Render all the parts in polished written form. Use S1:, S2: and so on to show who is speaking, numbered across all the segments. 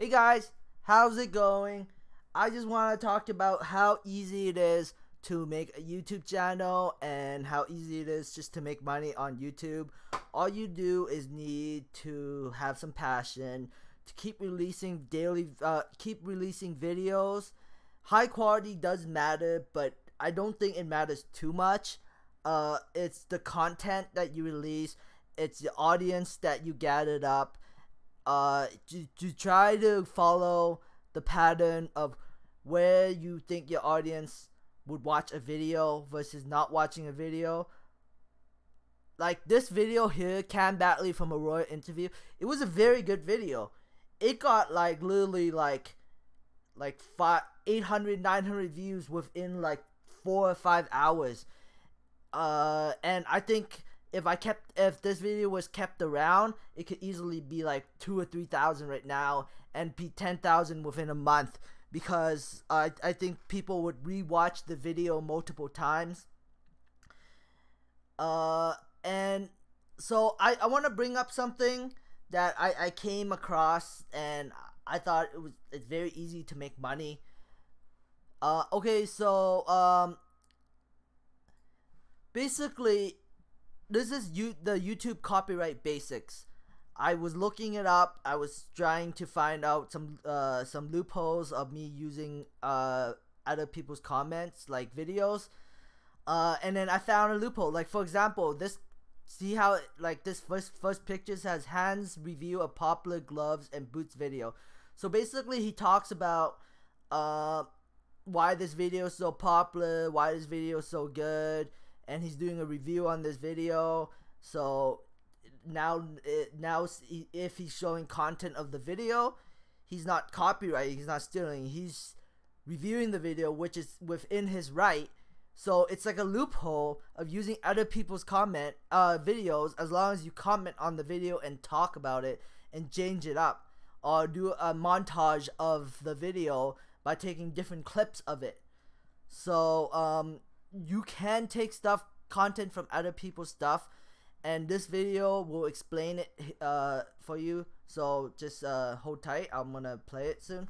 S1: Hey guys, how's it going? I just want to talk about how easy it is to make a YouTube channel and how easy it is just to make money on YouTube. All you do is need to have some passion to keep releasing keep releasing videos. High quality does matter, but I don't think it matters too much. It's the content that you release, it's the audience that you gathered up, to try to follow the pattern of where you think your audience would watch a video versus not watching a video. Like this video here, Cam Batley from a Royal interview, it was a very good video. It got like literally like 800, 900 views within like 4 or 5 hours. And I think if this video was kept around, it could easily be like 2 or 3,000 right now and be 10,000 within a month, because I think people would rewatch the video multiple times. And so I want to bring up something that I came across, and I thought it's very easy to make money. Okay, so basically, this is the YouTube copyright basics. I was looking it up. I was trying to find out some loopholes of me using other people's comments, like videos, and then I found a loophole. Like for example, this. See how like this first pictures has Hans review a popular gloves and boots video. So basically, he talks about why this video is so popular, why this video is so good, and he's doing a review on this video. So now if he's showing content of the video, he's not copyrighting, he's not stealing, he's reviewing the video, which is within his right. So it's like a loophole of using other people's videos, as long as you comment on the video and talk about it and change it up, or do a montage of the video by taking different clips of it. So you can take content from other people's stuff, and this video will explain it for you. So just hold tight. I'm gonna play it soon.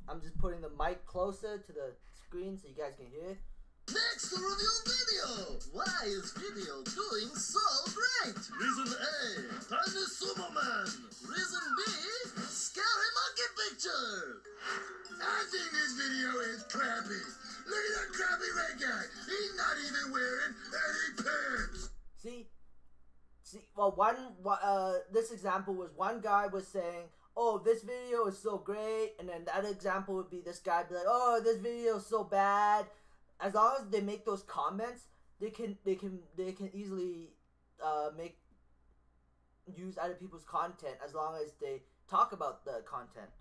S1: I'm just putting the mic closer to the screen so you guys can hear.
S2: Next to review video. Why is video doing so great? Reason A, Tiny Sumo Man. Reason B, Scary Monkey Picture. I think this video is crappy. Look at that crappy red guy. He's not even wearing any pants.
S1: See, well, this example was one guy was saying, oh, this video is so great, and then the other example would be this guy be like, oh, this video is so bad. As long as they make those comments, they can easily use other people's content, as long as they talk about the content.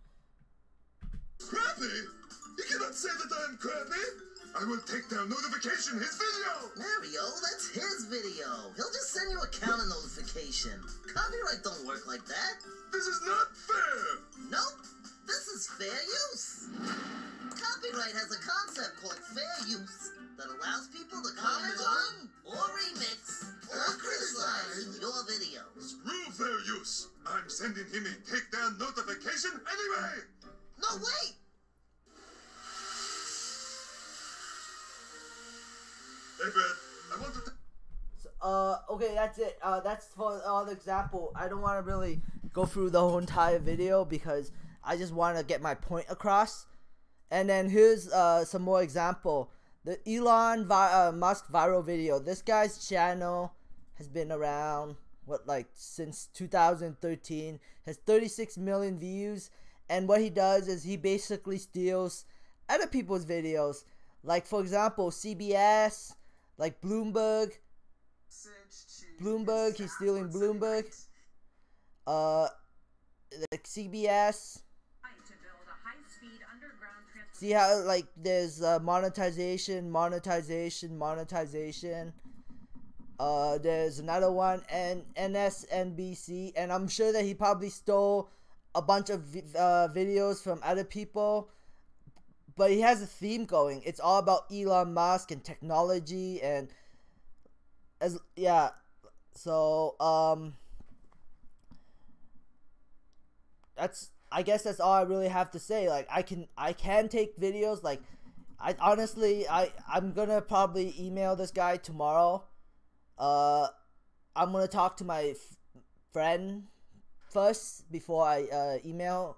S2: Crappy? You cannot say that I am crappy. I will take down notification his video. Mario, that's his video. He'll just send you a counter notification. Copyright don't work like that. This is not fair. Nope. This is fair use. Copyright has a concept called fair use that allows people to comment on, or remix, or criticize your video. Screw fair use. I'm sending him a takedown notification anyway. No, wait. Hey, Brad, I want to...
S1: Okay, that's it. That's for the example. I don't want to really go through the whole entire video because I just want to get my point across. And then here's some more example. The Elon Musk viral video. This guy's channel has been around since 2013. Has 36 million views. And what he does is he basically steals other people's videos. Like for example, CBS, like Bloomberg, he's stealing Bloomberg. Like CBS. See how like there's monetization. There's another one, and MSNBC, and I'm sure that he probably stole a bunch of videos from other people. But he has a theme going. It's all about Elon Musk and technology, and So I guess that's all I really have to say. Like I can take videos. Like I'm gonna probably email this guy tomorrow. I'm gonna talk to my friend first before I email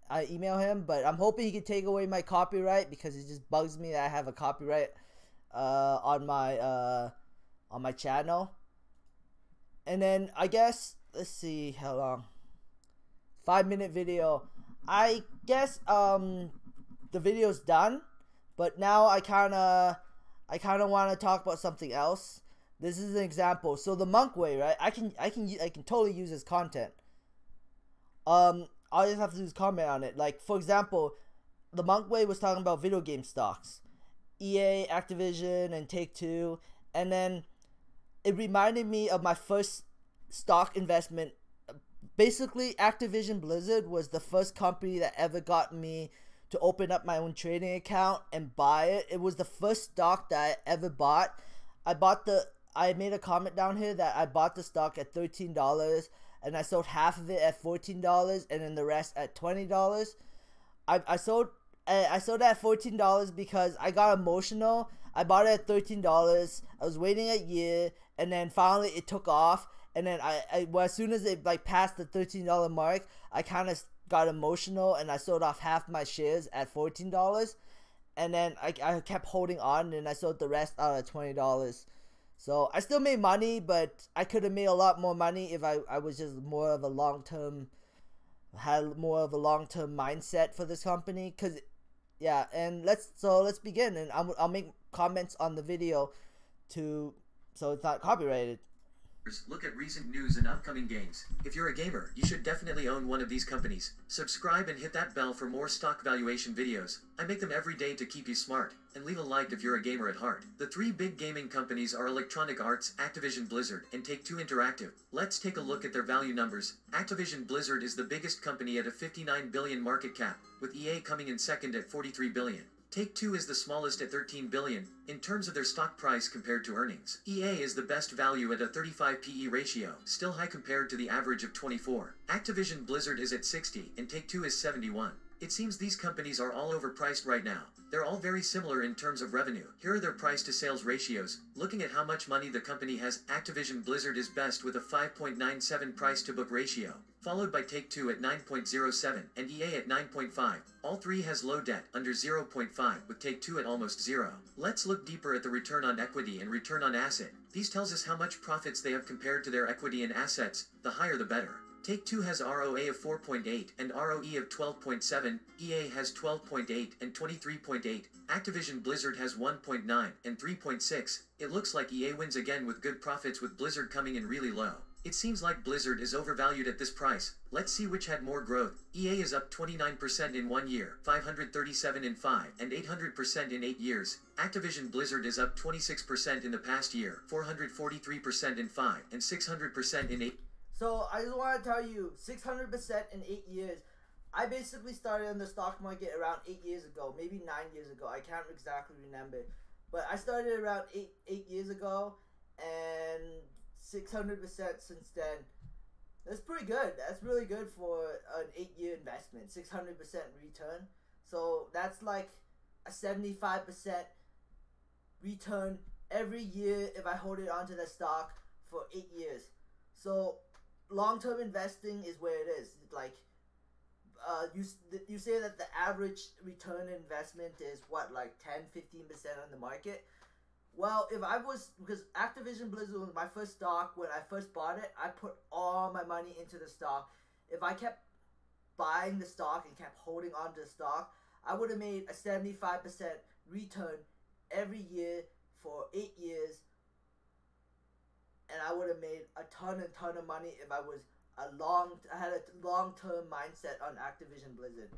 S1: him, but I'm hoping he can take away my copyright because it just bugs me that I have a copyright on my channel. And then I guess, let's see how long. 5-minute video. I guess the video's done, but now I kind of want to talk about something else. This is an example. So the Monk Way, right? I can totally use his content. All I just have to do is comment on it. Like, for example, the Monk Way was talking about video game stocks, EA, Activision, and Take-Two, and then it reminded me of my first stock investment. Basically, Activision Blizzard was the first company that ever got me to open up my own trading account and buy it. It was the first stock that I ever bought. I made a comment down here that I bought the stock at $13 and I sold half of it at $14 and then the rest at $20. I sold at $14 because I got emotional. I bought it at $13. I was waiting a year and then finally it took off. And then well, as soon as it like passed the $13 mark, I kind of got emotional and I sold off half my shares at $14. And then I kept holding on and I sold the rest out at $20. So I still made money, but I could have made a lot more money if I was just more of a had more of a long-term mindset for this company. Cause yeah, and let's begin, and I'll make comments on the video so it's not copyrighted.
S3: Look at recent news and upcoming games. If you're a gamer, you should definitely own one of these companies. Subscribe and hit that bell for more stock valuation videos. I make them every day to keep you smart. And leave a like if you're a gamer at heart. The 3 big gaming companies are Electronic Arts, Activision Blizzard, and Take-Two Interactive. Let's take a look at their value numbers. Activision Blizzard is the biggest company at a $59 billion market cap, with EA coming in second at $43 billion. Take-Two is the smallest at $13 billion, in terms of their stock price compared to earnings. EA is the best value at a 35 PE ratio, still high compared to the average of 24. Activision Blizzard is at 60, and Take-Two is 71. It seems these companies are all overpriced right now. They're all very similar in terms of revenue. Here are their price to sales ratios. Looking at how much money the company has, Activision Blizzard is best with a 5.97 price to book ratio, followed by Take-Two at 9.07 and EA at 9.5. All three has low debt, under 0.5, with Take-Two at almost 0. Let's look deeper at the return on equity and return on asset. These tells us how much profits they have compared to their equity and assets. The higher the better. Take-Two has ROA of 4.8 and ROE of 12.7, EA has 12.8 and 23.8, Activision Blizzard has 1.9 and 3.6. It looks like EA wins again with good profits, with Blizzard coming in really low. It seems like Blizzard is overvalued at this price. Let's see which had more growth. EA is up 29% in 1 year, 537 in 5, and 800% in 8 years. Activision Blizzard is up 26% in the past year, 443% in 5, and 600% in 8.
S1: So I just want to tell you, 600% in 8 years. I basically started in the stock market around 8 years ago, maybe 9 years ago. I can't exactly remember, but I started around eight years ago, and 600% since then. That's pretty good. That's really good for an 8-year investment. 600% return. So that's like a 75% return every year if I hold it onto the stock for 8 years. So long-term investing is where it is. Like, you say that the average return investment is what, like 10-15% on the market? Well, because Activision Blizzard was my first stock. When I first bought it, I put all my money into the stock. If I kept buying the stock and kept holding on to the stock, I would have made a 75% return every year for 8 years. And I would have made a ton of money if I had a long-term mindset on Activision Blizzard.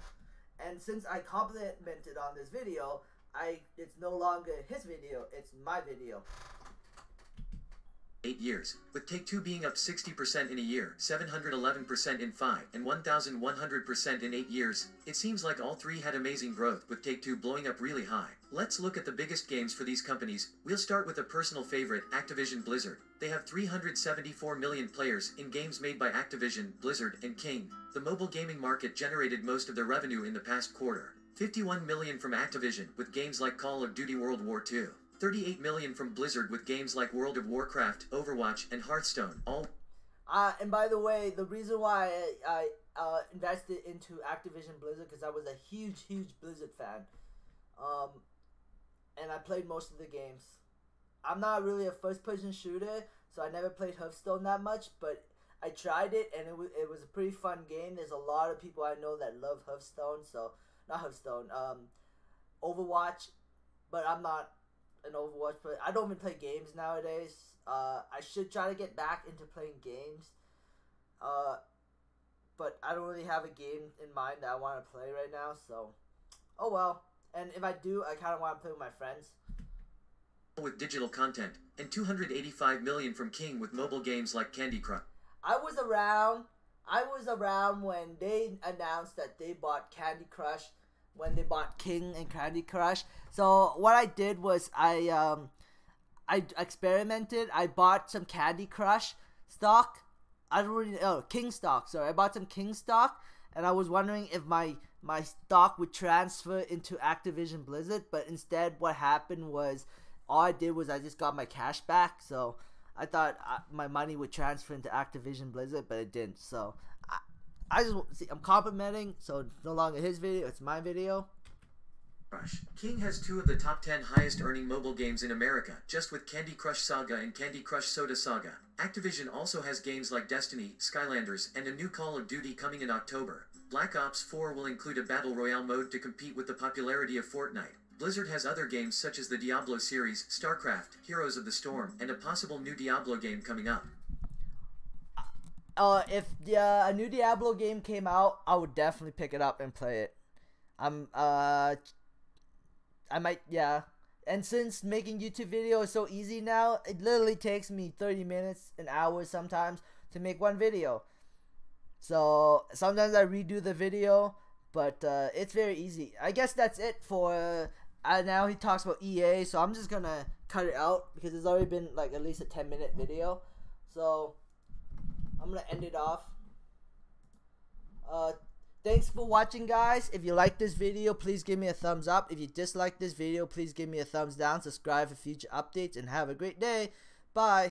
S1: And since I complimented on this video, it's no longer his video, it's my video.
S3: 8 years, with Take-Two being up 60% in a year, 711% in 5, and 1,100% in 8 years. It seems like all three had amazing growth, with Take-Two blowing up really high. Let's look at the biggest games for these companies. We'll start with a personal favorite, Activision Blizzard. They have 374 million players in games made by Activision, Blizzard, and King. The mobile gaming market generated most of their revenue in the past quarter. 51 million from Activision, with games like Call of Duty World War II. 38 million from Blizzard with games like World of Warcraft, Overwatch, and Hearthstone.
S1: And by the way, the reason why I invested into Activision Blizzard, because I was a huge Blizzard fan. And I played most of the games. I'm not really a first-person shooter, so I never played Hearthstone that much, but I tried it, and it was a pretty fun game. There's a lot of people I know that love Hearthstone, so, not Hearthstone, Overwatch, but I'm not an Overwatch player. I don't even play games nowadays. I should try to get back into playing games, but I don't really have a game in mind that I want to play right now, so, oh well. And if I do, I kind of want to play with my friends.
S3: With digital content, and 285 million from King with mobile games like Candy Crush.
S1: I was around when they announced that they bought Candy Crush, when they bought King and Candy Crush. So what I did was I experimented. I bought some Candy Crush stock. I don't really know, King stock. Sorry, I bought some King stock, and I was wondering if my stock would transfer into Activision Blizzard, but instead what happened was all I did was I just got my cash back. So I thought my money would transfer into Activision Blizzard, but it didn't. So I just see, I'm complimenting, so it's no longer his video, it's my video.
S3: King has 2 of the top 10 highest earning mobile games in America, just with Candy Crush Saga and Candy Crush Soda Saga. Activision also has games like Destiny, Skylanders, and a new Call of Duty coming in October. Black Ops 4 will include a Battle Royale mode to compete with the popularity of Fortnite. Blizzard has other games such as the Diablo series, StarCraft, Heroes of the Storm, and a possible new Diablo game coming up.
S1: If a new Diablo game came out, I would definitely pick it up and play it. I might, yeah. And since making YouTube video is so easy now, it literally takes me 30 minutes, an hour sometimes, to make one video. So sometimes I redo the video, but it's very easy. I guess that's it for now he talks about EA, so I'm just gonna cut it out because it's already been like at least a 10-minute video. So I'm gonna end it off. Thanks for watching, guys. If you like this video, please give me a thumbs up. If you dislike this video, please give me a thumbs down. Subscribe for future updates, and have a great day. Bye.